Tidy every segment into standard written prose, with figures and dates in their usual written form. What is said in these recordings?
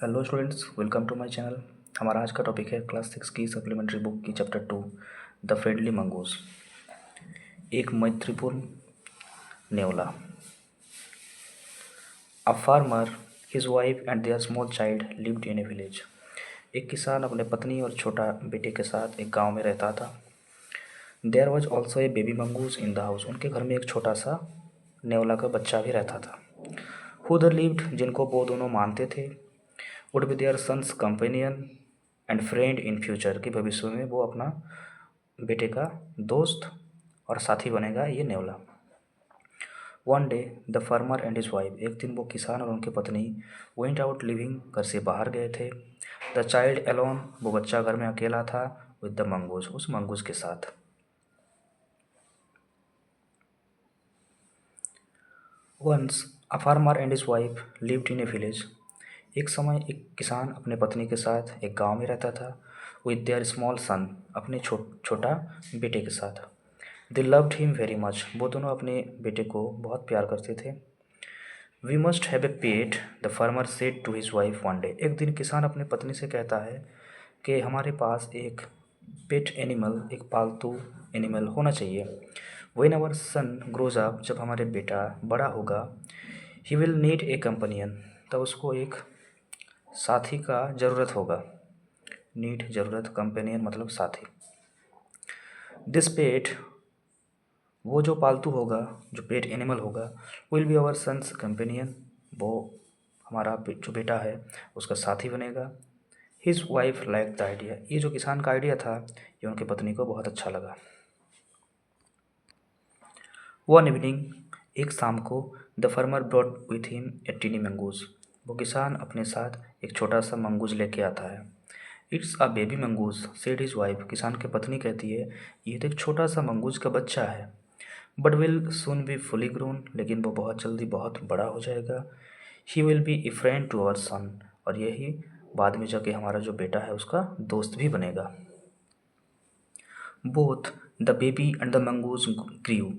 Hello students, welcome to my channel. हमारा आज का टॉपिक है क्लास 6 की सप्लीमेंट्री बुक की चैप्टर 2 द फ्रेंडली मंगूस। एक मैत्रीपूर्ण नेवला। A farmer, his wife and their small child lived in a village. एक किसान अपने पत्नी और छोटा बेटे के साथ एक गांव में रहता था। There was also a baby mongoose in the house. उनके घर में एक छोटा सा नेवला का बच्चा भी रहता था। हु द लिव्ड, जिनको वो दोनों मानते थे, would be their sons companion and friend in future, कि भविष्य में वो अपना बेटे का दोस्त और साथी बनेगा ये नेवला। One day the farmer and his wife, एक दिन वो किसान और उनकी पत्नी वेंट आउट लिविंग, घर से बाहर गए थे। द चाइल्ड एलोन, वो बच्चा घर में अकेला था। विद द मंगूज, उस मंगूज के साथ। Once a farmer and his wife lived in a village. एक समय एक किसान अपने पत्नी के साथ एक गांव में रहता था। विद देयर स्मॉल सन, अपने छोटा बेटे के साथ। They loved him very much, वो दोनों अपने बेटे को बहुत प्यार करते थे। We must have a pet, the farmer said to his wife one day. एक दिन किसान अपनी पत्नी से कहता है कि हमारे पास एक पेट एनिमल, एक पालतू एनिमल होना चाहिए। When our son grows up, जब हमारे बेटा बड़ा होगा, he will need a companion, तब उसको एक साथी का ज़रूरत होगा। नीड ज़रूरत, कंपेनियन मतलब साथी। दिस पेट, वो जो पालतू होगा, जो पेट एनिमल होगा, will be our son's companion, वो हमारा जो बेटा है उसका साथी बनेगा। His wife like the idea, ये जो किसान का आइडिया था ये उनकी पत्नी को बहुत अच्छा लगा। वन इवनिंग, एक शाम को, the farmer brought with him a tiny mongoose. वो किसान अपने साथ एक छोटा सा मंगूज लेके आता है। It's a baby mongoose, said his wife, किसान की पत्नी कहती है ये तो एक छोटा सा मंगूज का बच्चा है। But will soon be fully grown, लेकिन वो बहुत जल्दी बहुत बड़ा हो जाएगा। He will be a friend to our son, और यही बाद में जाके हमारा जो बेटा है उसका दोस्त भी बनेगा। Both the baby and the mongoose grew,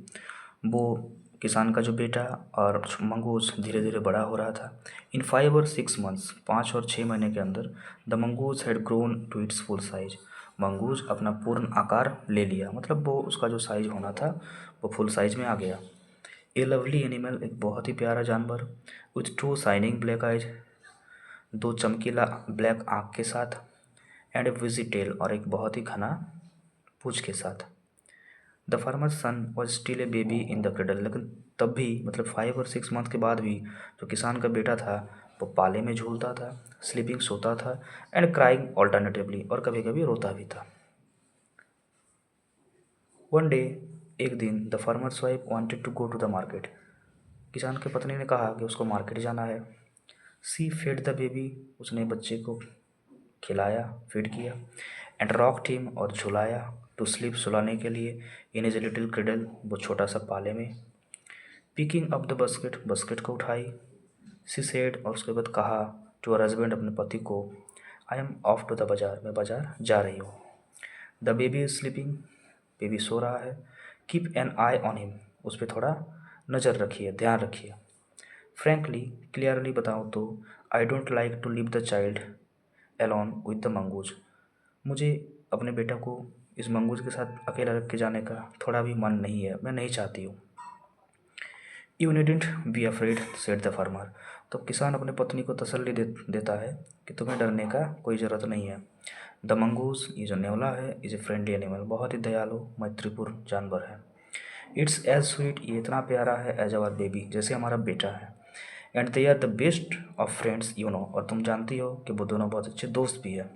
वो किसान का जो बेटा और मंगूज धीरे धीरे बड़ा हो रहा था। इन 5 और 6 मंथ्स, 5 और 6 महीने के अंदर, the mongoose had grown to its full size, mongoose अपना पूर्ण आकार ले लिया, मतलब वो उसका जो साइज होना था वो फुल साइज में आ गया। ए लवली एनिमल, एक बहुत ही प्यारा जानवर। With to shining black eyes, दो चमकीला ब्लैक आँख के साथ। एंड ए विजी टेल, और एक बहुत ही घना पूंछ के साथ। The farmer son was still a baby in the cradle, लेकिन तब भी मतलब 5 और 6 मंथ के बाद भी जो किसान का बेटा था वो पाले में झूलता था, स्लीपिंग सोता था, एंड क्राइंग ऑल्टरनेटिवली, और कभी कभी रोता भी था। वन डे, एक दिन, the farmers wife wanted to go to the market. किसान की पत्नी ने कहा कि उसको मार्केट जाना है। सी फेड द बेबी, उसने बच्चे को खिलाया, फीड किया। एंड रॉक्ड हिम, और झुलाया, टू स्लीप, सुलाने के लिए, इन इज लिटिल क्रिडल, वो छोटा सा पाले में। Picking up the basket, basket को उठाई। सी सेड, और उसके बाद कहा टू हर हस्बैंड, अपने पति को, I am off to the bazaar, मैं बाजार जा रही हूँ। The baby is sleeping, baby सो रहा है। Keep an eye on him, उस पर थोड़ा नज़र रखिए, ध्यान रखिए। फ्रेंकली, क्लियरली बताऊँ तो, I don't like to leave the child alone with the mongoose, मुझे अपने बेटा को इस मंगूज के साथ अकेला रख के जाने का थोड़ा भी मन नहीं है, मैं नहीं चाहती हूँ। You needn't be afraid, said the farmer, तो किसान अपने पत्नी को तसल्ली देता है कि तुम्हें डरने का कोई ज़रूरत नहीं है। द मंगूज, ये जो नेवला है, इज ए फ्रेंडली एनिमल, बहुत ही दयालु मैत्रीपूर्ण जानवर है। इट्स एज स्वीट, ये इतना प्यारा है, एज आवर बेबी, जैसे हमारा बेटा है। And they are the best of friends, you know, और तुम जानती हो कि वो दोनों बहुत अच्छे दोस्त भी है।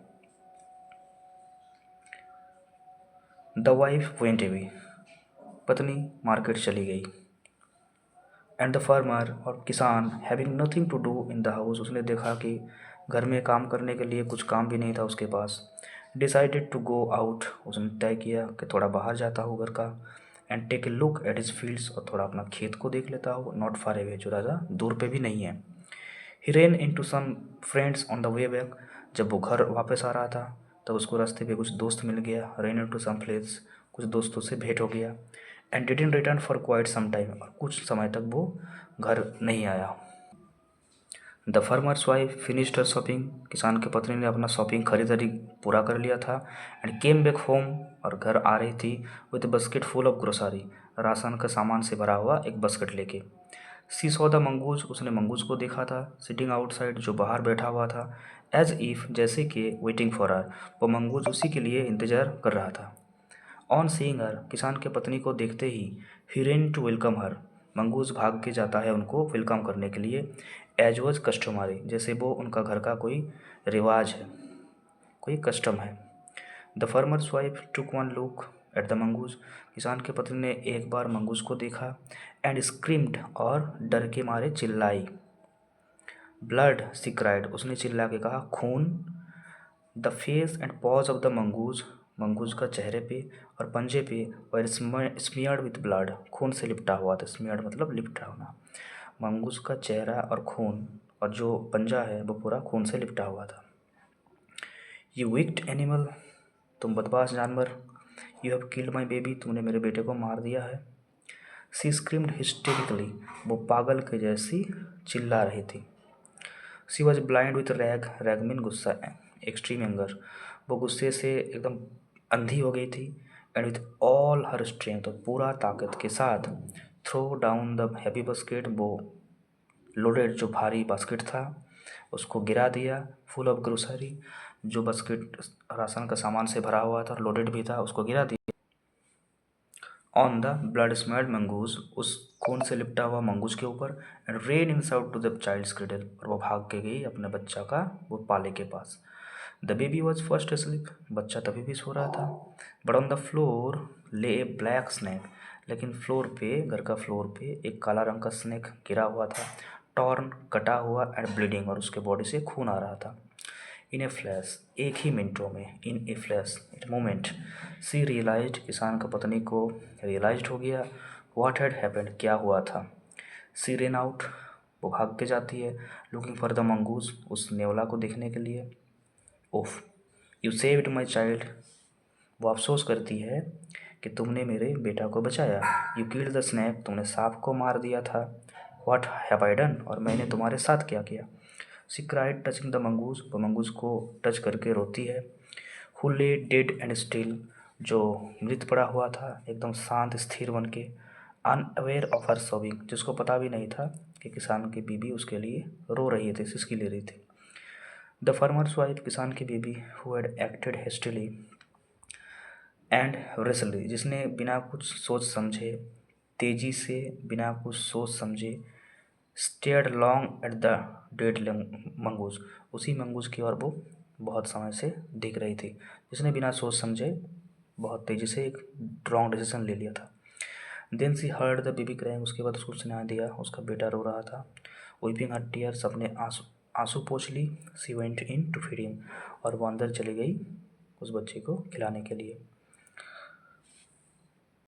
द वाइफ वेंट अवे, पत्नी मार्केट चली गई। एंड द फार्मर, और किसान, having nothing to do in the house, उसने देखा कि घर में काम करने के लिए कुछ काम भी नहीं था उसके पास। डिसाइडेड टू गो आउट, उसने तय किया कि थोड़ा बाहर जाता हूँ घर का। And take a look at his fields, और थोड़ा अपना खेत को देख लेता हूँ, नॉट फार अवे, जो ज़्यादा दूर पे भी नहीं है। He ran into some friends on the way back, जब वो घर वापस आ रहा था तब उसको रास्ते पे कुछ दोस्त मिल गया। Ran into some friends, कुछ दोस्तों से भेंट हो गया। And didn't return for quite some time, और कुछ समय तक वो घर नहीं आया। The farmers wife finished her shopping, किसान की पत्नी ने अपना शॉपिंग खरीदारी पूरा कर लिया था। एंड केम बैक होम, और घर आ रही थी with basket full of grocery, ration का सामान से भरा हुआ एक बास्केट लेके। सी सॉ द मंगूज, उसने मंगूज को देखा था, सिटिंग आउटसाइड, जो बाहर बैठा हुआ था, एज इफ, जैसे कि वेटिंग फॉर हर, वो मंगूज उसी के लिए इंतजार कर रहा था। ऑन सीइंग हर, किसान के पत्नी को देखते ही, he ran to welcome her, mongoose भाग के जाता है उनको वेलकम करने के लिए। एज वॉज कस्टमरी, जैसे वो उनका घर का कोई रिवाज है, कोई कस्टम है। The farmer's wife took one look at the mongoose, किसान के पत्नी ने एक बार मंगूज को देखा। एंड स्क्रीम्ड, और डर के मारे चिल्लाई। ब्लड, सी क्राइड, उसने चिल्ला के कहा, खून। The face and pause of the mongoose, mongoose का चेहरे पे और पंजे पे वर स्मियर्ड विथ ब्लड, खून से लिपटा हुआ था। स्मियर्ड मतलब लिपटा होना। मंगूज का चेहरा और खून, और जो पंजा है वो पूरा खून से लिपटा हुआ था। यू विक्ड एनिमल, तुम बदमाश जानवर। You have killed my baby, तुमने मेरे बेटे को मार दिया है। सी स्क्रीम्ड हिस्टेरिकली, वो पागल के जैसी चिल्ला रही थी। She was blind with rage, rage मीन गुस्सा, एक्सट्रीम एंगर, वो गुस्से से एकदम अंधी हो गई थी। And with all her strength, पूरा ताकत के साथ, throw down the heavy basket, वो लोडेड, जो भारी बास्केट था उसको गिरा दिया। फुल ऑफ ग्रोसरी, जो बास्केट राशन का सामान से भरा हुआ था और लोडेड भी था, उसको गिरा दिया। On the blood smelled mongoose, उस खून से लिपटा हुआ मंगूज के ऊपर। And ran inside to the child's cradle, और वो भाग के गई अपने बच्चा का वो पाले के पास। The baby was first sleep, बच्चा तभी भी सो रहा था। बट ऑन द फ्लोर ले ए ब्लैक स्नैक, लेकिन फ्लोर पे, घर का फ्लोर पे एक काला रंग का स्नैक गिरा हुआ था, टॉर्न, कटा हुआ, एंड ब्लीडिंग, और उसके बॉडी से खून आ रहा था। इन ए फ्लैश, एक ही मिनटों में, in a flash, in moment, she realised, किसान का पत्नी को रियलाइज्ड हो गया, व्हाट हैड हैपेंड, क्या हुआ था। सी रेन आउट, वो भाग के जाती है, लुकिंग फॉर द मंगूज, उस नेवला को देखने के लिए। ओफ, यू सेव्ड माई चाइल्ड, वो अफसोस करती है कि तुमने मेरे बेटा को बचाया। यू किल्ड द स्नैक, तुमने सांप को मार दिया था। व्हाट हैव आई डन, और मैंने तुम्हारे साथ क्या किया। सी क्राइड टचिंग द मंगूज, वो मंगूज को टच करके रोती है। हु ले डेड एंड स्टिल, जो मृत पड़ा हुआ था एकदम शांत स्थिर बन के। अनअवेयर ऑफ हर सोबिंग, जिसको पता भी नहीं था कि किसान की बीबी उसके लिए रो रही थी, सिसकी ले रही थी। द फार्मर्स वाइफ, किसान की बीबी, who had acted hastily and rashly, जिसने बिना कुछ सोच समझे, तेजी से, बिना कुछ सोच समझे, stared long at the dead mongoose, उसी मंगूज की ओर वो बहुत समय से देख रही थी, जिसने बिना सोच समझे बहुत तेज़ी से एक रॉन्ग डिसीजन ले लिया था। Then she heard the baby crying, उसके बाद उसको सुनाई दिया उसका बेटा रो रहा था। वीपिंग हर टीयर्स, अपने आंसू आंसू पोंछ ली। She went in to feed him, और वो अंदर चली गई उस बच्चे को खिलाने के लिए।